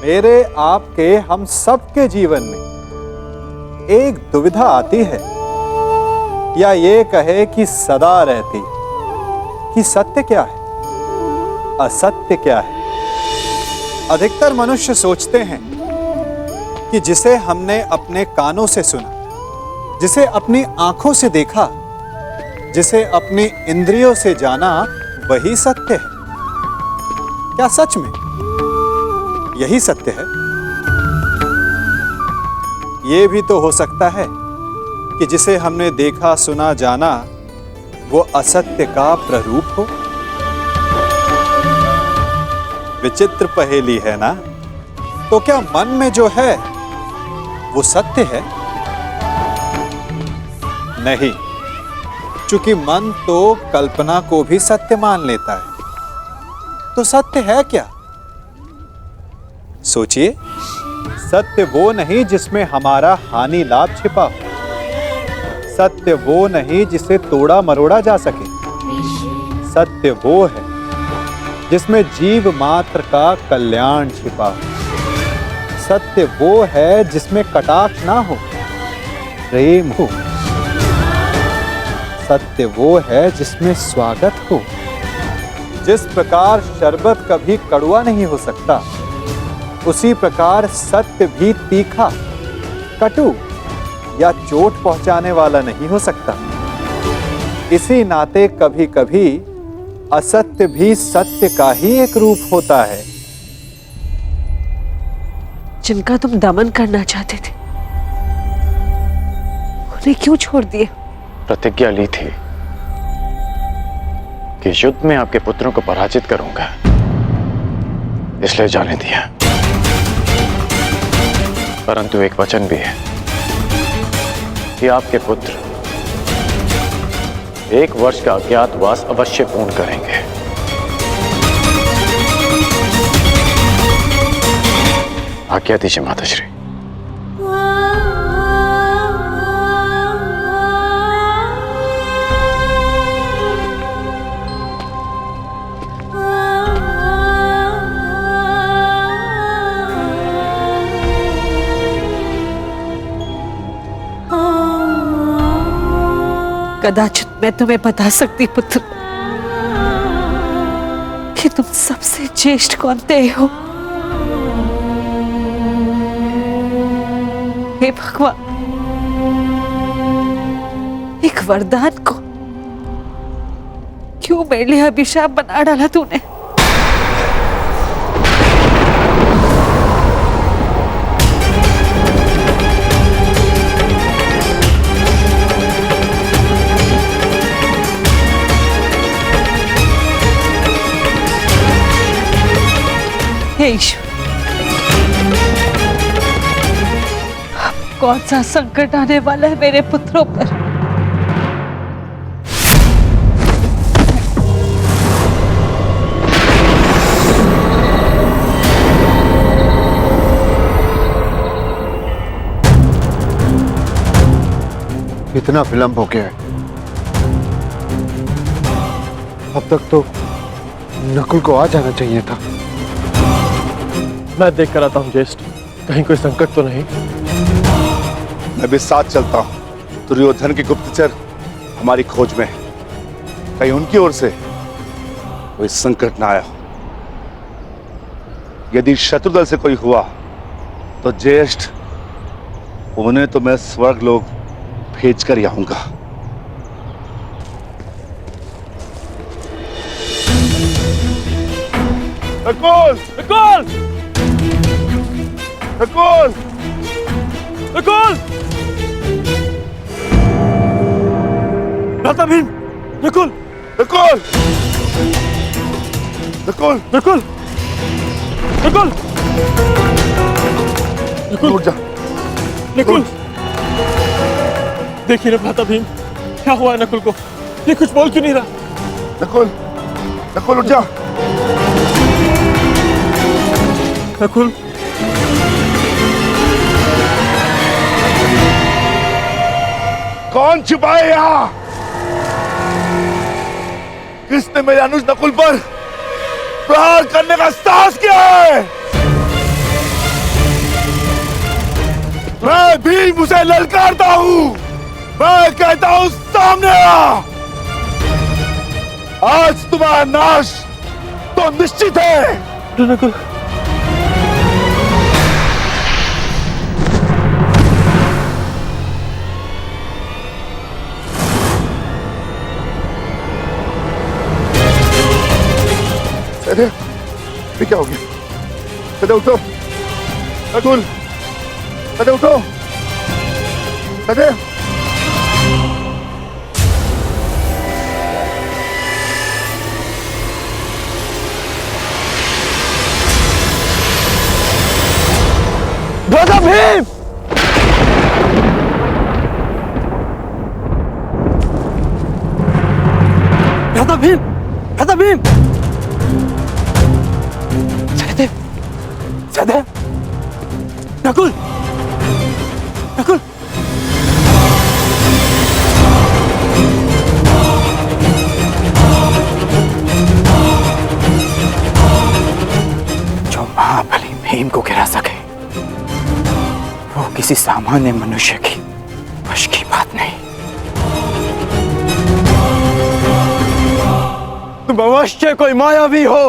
मेरे, आपके, हम सबके जीवन में एक दुविधा आती है, या ये कहे कि सदा रहती, कि सत्य क्या है, असत्य क्या है। अधिकतर मनुष्य सोचते हैं कि जिसे हमने अपने कानों से सुना, जिसे अपनी आंखों से देखा, जिसे अपनी इंद्रियों से जाना, वही सत्य है। क्या सच में यही सत्य है? ये भी तो हो सकता है कि जिसे हमने देखा, सुना, जाना, वो असत्य का प्ररूप हो। विचित्र पहेली है ना? तो क्या मन में जो है वो सत्य है? नहीं, चूंकि मन तो कल्पना को भी सत्य मान लेता है। तो सत्य है क्या? सोचिए, सत्य वो नहीं जिसमें हमारा हानि लाभ छिपा हो। सत्य वो नहीं जिसे तोड़ा मरोड़ा जा सके। सत्य वो है जिसमें जीव मात्र का कल्याण छिपा हो। सत्य वो है जिसमें कटाक्ष ना हो, प्रेम हो। सत्य वो है जिसमें स्वागत हो। जिस प्रकार शरबत कभी कड़वा नहीं हो सकता, उसी प्रकार सत्य भी तीखा, कटु या चोट पहुंचाने वाला नहीं हो सकता। इसी नाते कभी कभी असत्य भी सत्य का ही एक रूप होता है। जिनका तुम दमन करना चाहते थे, उन्हें क्यों छोड़ दिए? प्रतिज्ञा ली थी कि युद्ध में आपके पुत्रों को पराजित करूंगा, इसलिए जाने दिया। परंतु एक वचन भी है कि आपके पुत्र 1 वर्ष का अज्ञातवास अवश्य पूर्ण करेंगे। आज्ञा दीजिए माताश्री। कदाचित मैं तुम्हें बता सकती पुत्र कि तुम सबसे ज्येष्ठ कौनते हो। हे भगवान, एक वरदान को क्यों मेरे लिए अभिशाप बना डाला तूने? हे ईश्वर, अब कौन सा संकट आने वाला है मेरे पुत्रों पर? इतना विलंब हो गया है। अब तक तो नकुल को आ जाना चाहिए था। मैं देख कर आता हूँ ज्येष्ठ, कहीं कोई संकट तो नहीं। मैं भी साथ चलता हूँ। दुर्योधन के गुप्तचर हमारी खोज में है, कहीं उनकी ओर से कोई संकट ना आया हो। यदि शत्रुदल से कोई हुआ तो ज्येष्ठ, उन्हें तो मैं स्वर्ग लोक भेज कर आऊंगा। नकुल! नकुल! नकुल! नकुल! भ्राता भीम! नकुल! नकुल! नकुल! नकुल! नकुल! नकुल! उठ जा। नकुल! देखिए ना भ्राता भीम, क्या हुआ है नकुल को? ये कुछ बोल क्यों नहीं रहा? नकुल! नकुल उठ जा। नकुल! कौन छुपाए यहां? किसने मेरे अनुज नकुल पर प्रहार करने का साहस किया है? मैं भीम उसे ललकारता हूं। मैं कहता हूं सामने आ। आज तुम्हारा नाश तो निश्चित है। नकुल, अरे ये क्या हो गया? अरे उठो नकुल, अरे उठो, अरे दादा भीम! दादा भीम! दादा भीम! सहदेव! सहदेव! नकुल! नकुल! जो महाबली भीम को गिरा सके वो किसी सामान्य मनुष्य की वश की बात नहीं। तुम अवश्य कोई मायावी हो,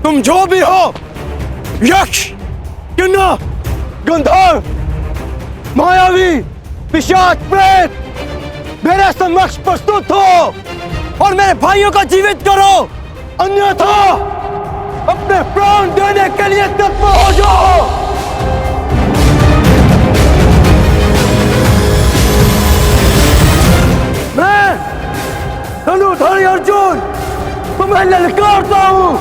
तुम जो भी हो, यक्ष, किन्नर, गंधर्व, मायावी, पिशाच, प्रेत, मेरे समक्ष प्रस्तुत हो और मेरे भाइयों को जीवित करो, अन्यथा अपने प्राण देने के लिए तत्पर हो जाओ। मैं धनुधारी अर्जुन तुम्हें ललकारता हूं।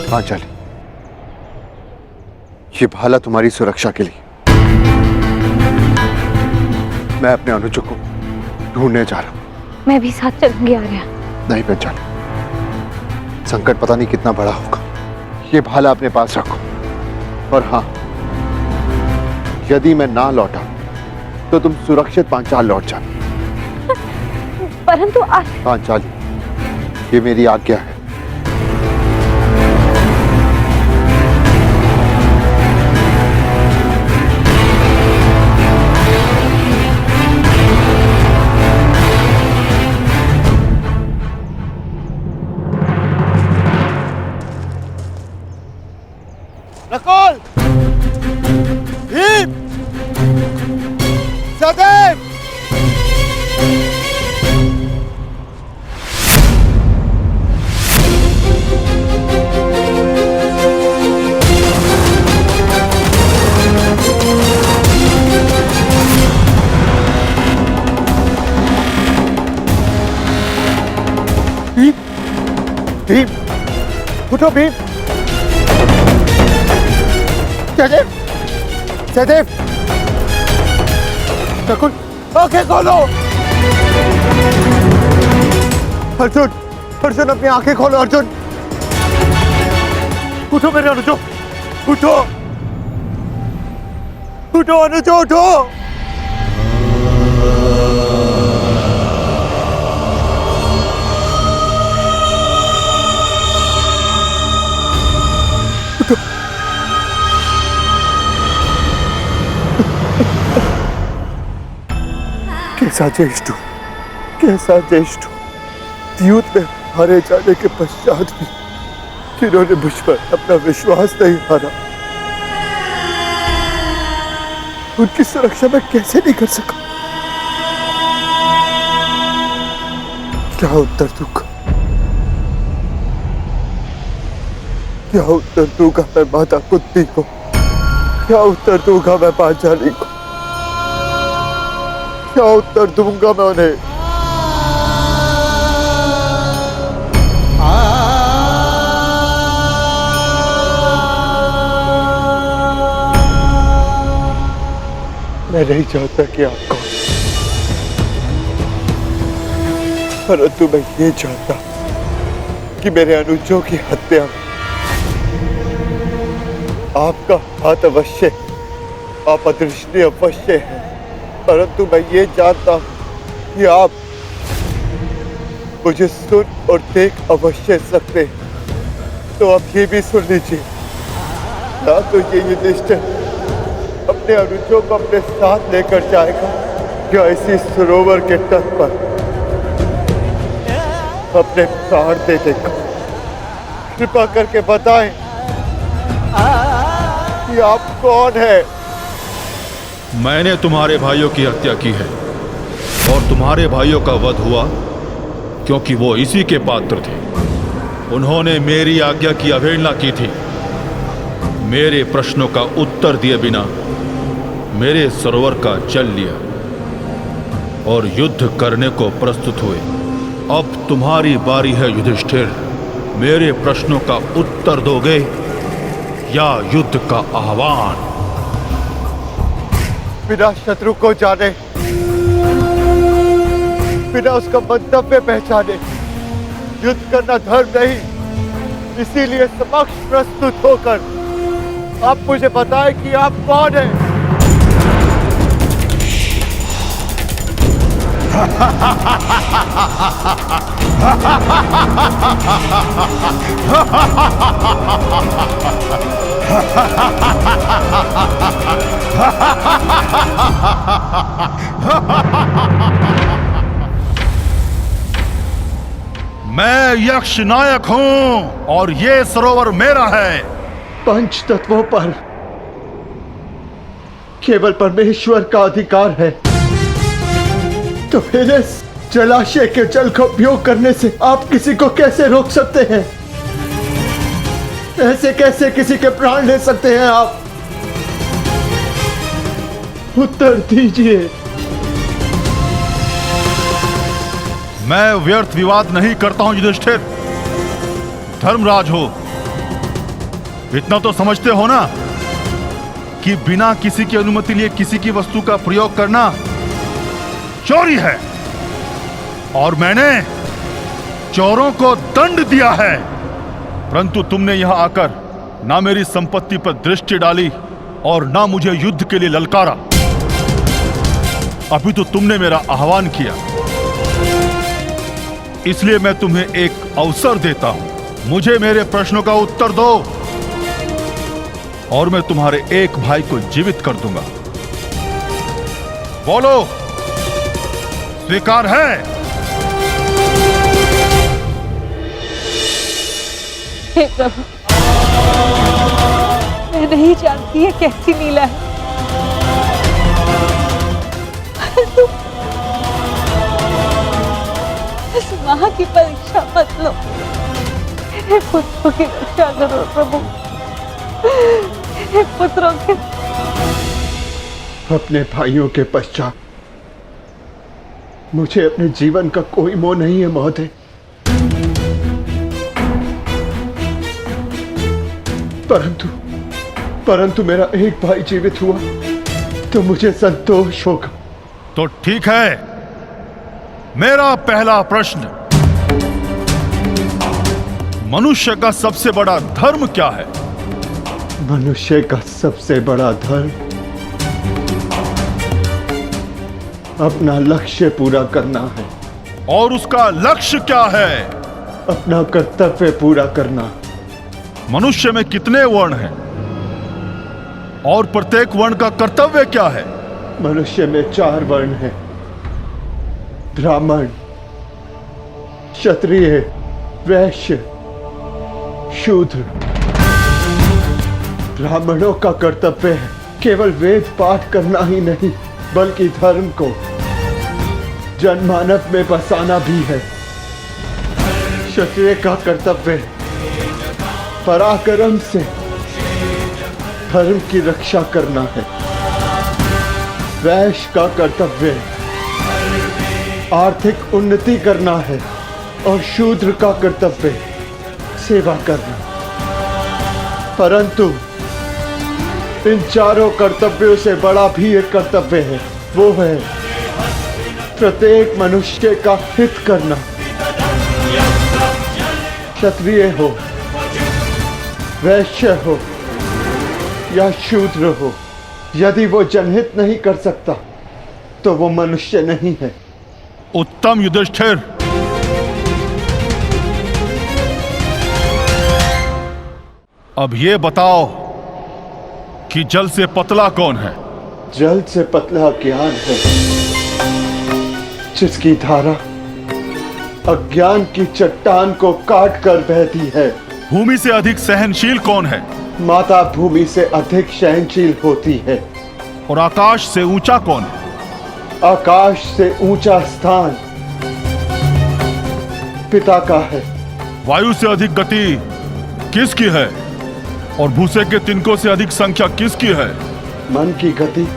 पांचाली, ये भाला तुम्हारी सुरक्षा के लिए। मैं अपने अनुज को ढूंढने जा रहा हूं। मैं भी साथ चलूंगी आर्या। नहीं पांचाली, संकट पता नहीं कितना बड़ा होगा। ये भाला अपने पास रखो। और हाँ, यदि मैं ना लौटा तो तुम सुरक्षित पांचाल लौट जाना। परंतु पांचाली, ये मेरी आज्ञा है। नकुल! भीम! सहदेव! भीम! भीम! उठो भीम! सहदेव! सहदेव! नकुल, आंखें खोलो! अर्जुन! अर्जुन, अपनी आंखें खोलो अर्जुन! उठो मेरे अनुजो! उठो! उठो अनुजो, उठो! कैसा ज्येष्ठ, कैसा ज्येष्ठ! युद्ध में हारे जाने के पश्चात भी जिन्होंने मुझ पर अपना विश्वास नहीं हारा, उनकी सुरक्षा मैं कैसे नहीं कर सका? क्या उत्तर दूंगा? क्या उत्तर दूंगा मैं माता कुंती को? क्या उत्तर दूंगा मैं पांचाली को? क्या उत्तर दूंगा मैं उन्हें? मैं नहीं चाहता कि आप कौन, परंतु मैं ये चाहता कि मेरे अनुजों की हत्या आपका हाथ अवश्य, आप अदृष्टि अवश्य है, परंतु मैं ये जानता हूं कि आप मुझे सुन और देख अवश्य सकते। तो आप ये भी सुन लीजिए, ना तो ये युधिष्ठिर अपने अनुजों को अपने साथ लेकर जाएगा या इसी सरोवर के तट पर अपने प्राण दे देगा। कृपा करके बताएं कि आप कौन है? मैंने तुम्हारे भाइयों की हत्या की है और तुम्हारे भाइयों का वध हुआ क्योंकि वो इसी के पात्र थे। उन्होंने मेरी आज्ञा की अवहेलना की थी। मेरे प्रश्नों का उत्तर दिए बिना मेरे सरोवर का जल लिया और युद्ध करने को प्रस्तुत हुए। अब तुम्हारी बारी है युधिष्ठिर। मेरे प्रश्नों का उत्तर दोगे या युद्ध का आह्वान? बिना शत्रु को जाने, बिना उसका मंतव्य पहचाने युद्ध करना धर्म नहीं। इसीलिए समक्ष प्रस्तुत होकर आप मुझे बताएं कि आप कौन हैं? मैं यक्ष नायक हूं और ये सरोवर मेरा है। पंच तत्वों पर केवल परमेश्वर का अधिकार है, तो फिर इस जलाशय के जल का उपयोग करने से आप किसी को कैसे रोक सकते हैं? ऐसे कैसे किसी के प्राण ले सकते हैं आप? उत्तर दीजिए। मैं व्यर्थ विवाद नहीं करता हूं युधिष्ठिर। धर्मराज हो, इतना तो समझते हो ना कि बिना किसी की अनुमति लिए किसी की वस्तु का प्रयोग करना चोरी है और मैंने चोरों को दंड दिया है। परंतु तुमने यहां आकर ना मेरी संपत्ति पर दृष्टि डाली और ना मुझे युद्ध के लिए ललकारा। अभी तो तुमने मेरा आह्वान किया, इसलिए मैं तुम्हें एक अवसर देता हूं। मुझे मेरे प्रश्नों का उत्तर दो और मैं तुम्हारे एक भाई को जीवित कर दूंगा। बोलो, स्वीकार है? हे प्रभु, मैं नहीं जानती है कैसी लीला है, परंतु इस मां की परीक्षा मत लो। मेरे पुत्रों की रक्षा करो प्रभु, मेरे पुत्रों के। अपने भाइयों के पश्चात मुझे अपने जीवन का कोई मोह नहीं है महोदय। परंतु मेरा एक भाई जीवित हुआ तो मुझे संतोष होगा। तो ठीक है, मेरा पहला प्रश्न, मनुष्य का सबसे बड़ा धर्म क्या है? मनुष्य का सबसे बड़ा धर्म अपना लक्ष्य पूरा करना है। और उसका लक्ष्य क्या है? अपना कर्तव्य पूरा करना। मनुष्य में कितने वर्ण हैं और प्रत्येक वर्ण का कर्तव्य क्या है? मनुष्य में 4 वर्ण हैं, ब्राह्मण, क्षत्रिय, वैश्य, शूद्र। ब्राह्मणों का कर्तव्य है केवल वेद पाठ करना ही नहीं, बल्कि धर्म को जनमानव में बसाना भी है। क्षत्रिय का कर्तव्य पराक्रम से धर्म की रक्षा करना है। वैश्य का कर्तव्य आर्थिक उन्नति करना है और शूद्र का कर्तव्य सेवा करना। परंतु इन चारों कर्तव्यों से बड़ा भी एक कर्तव्य है, वो है प्रत्येक मनुष्य का हित करना। क्षत्रिय हो, वैश्य हो या शूद्र हो, यदि वो जनहित नहीं कर सकता तो वो मनुष्य नहीं है। उत्तम युधिष्ठिर, अब ये बताओ कि जल से पतला कौन है? जल से पतला ज्ञान है, जिसकी धारा अज्ञान की चट्टान को काट कर बहती है। भूमि से अधिक सहनशील कौन है? माता भूमि से अधिक सहनशील होती है। और आकाश से ऊंचा कौन है? आकाश से ऊंचा स्थान पिता का है। वायु से अधिक गति किसकी है? और भूसे के तिनकों से अधिक संख्या किसकी है? मन की गति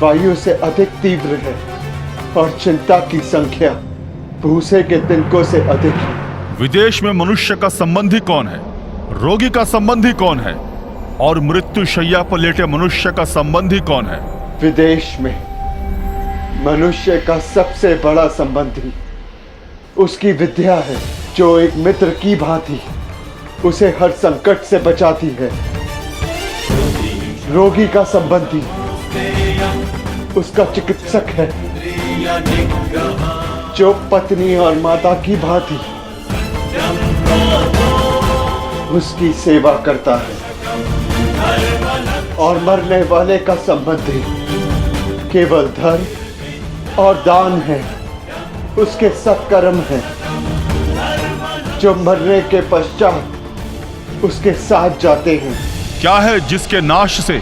वायु से अधिक तीव्र है और चिंता की संख्या भूसे के तिनकों से अधिक है। विदेश में मनुष्य का संबंधी कौन है? रोगी का संबंधी कौन है? और मृत्यु शैया पर लेटे मनुष्य का संबंधी कौन है? विदेश में मनुष्य का सबसे बड़ा संबंधी उसकी विद्या है, जो एक मित्र की भांति उसे हर संकट से बचाती है। रोगी का संबंधी उसका चिकित्सक है, जो पत्नी और माता की भांति उसकी सेवा करता है। और मरने वाले का संबंधी केवल धर्म और दान है, उसके सत्कर्म है, जो मरने के पश्चात उसके साथ जाते हैं। क्या है जिसके नाश से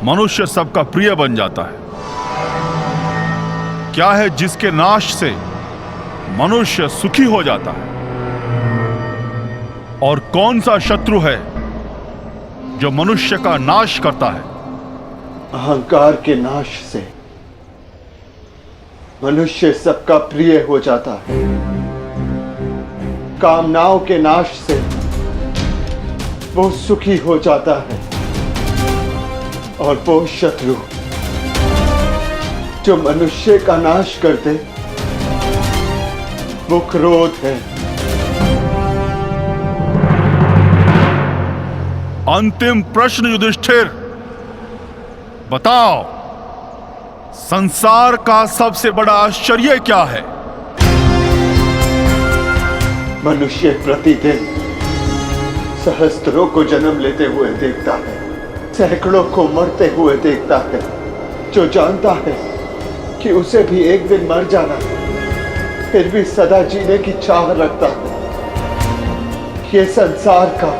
मनुष्य सबका प्रिय बन जाता है? क्या है जिसके नाश से मनुष्य सुखी हो जाता है? और कौन सा शत्रु है जो मनुष्य का नाश करता है? अहंकार के नाश से मनुष्य सबका प्रिय हो जाता है। कामनाओं के नाश से वो सुखी हो जाता है। और वो शत्रु जो मनुष्य का नाश करते वो क्रोध है। अंतिम प्रश्न युधिष्ठिर, बताओ संसार का सबसे बड़ा आश्चर्य क्या है? मनुष्य प्रतिदिन सहस्त्रों को जन्म लेते हुए देखता है, सैकड़ों को मरते हुए देखता है, जो जानता है कि उसे भी एक दिन मर जाना है, फिर भी सदा जीने की चाह रखता है। ये संसार का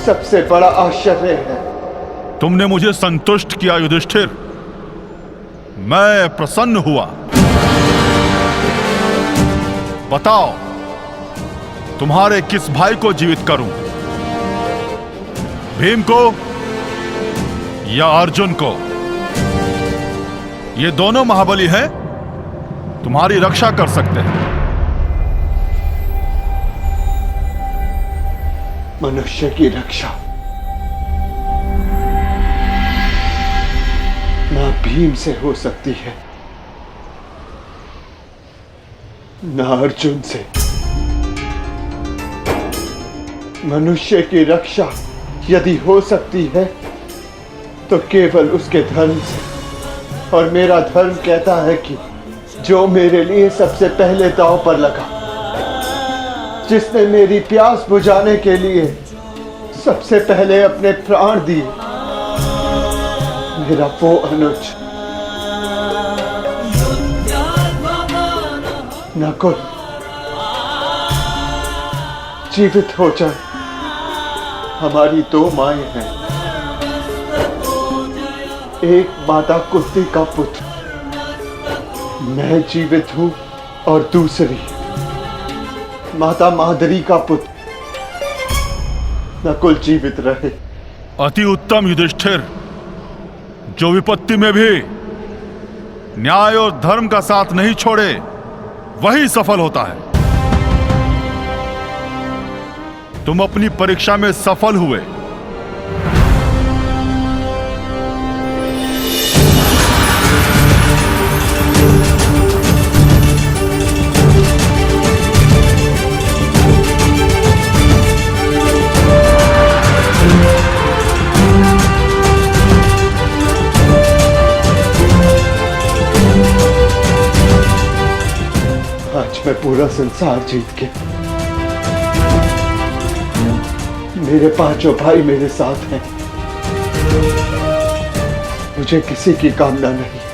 सबसे बड़ा आश्चर्य है। तुमने मुझे संतुष्ट किया युधिष्ठिर, मैं प्रसन्न हुआ। बताओ तुम्हारे किस भाई को जीवित करूं? भीम को या अर्जुन को? ये दोनों महाबली हैं, तुम्हारी रक्षा कर सकते हैं। मनुष्य की रक्षा ना भीम से हो सकती है, ना अर्जुन से। मनुष्य की रक्षा यदि हो सकती है तो केवल उसके धर्म से। और मेरा धर्म कहता है कि जो मेरे लिए सबसे पहले दांव पर लगा, जिसने मेरी प्यास बुझाने के लिए सबसे पहले अपने प्राण दिए, मेरा वो अनुज नकुल जीवित हो जाए। हमारी दो माएं हैं, एक माता कुंती का पुत्र मैं जीवित हूं और दूसरी माता मादरी का पुत्र नकुल जीवित रहे। अति उत्तम युधिष्ठिर, जो विपत्ति में भी न्याय और धर्म का साथ नहीं छोड़े वही सफल होता है। तुम अपनी परीक्षा में सफल हुए। आज मैं पूरा संसार जीत के मेरे पांचों भाई मेरे साथ हैं। मुझे किसी की कामना नहीं।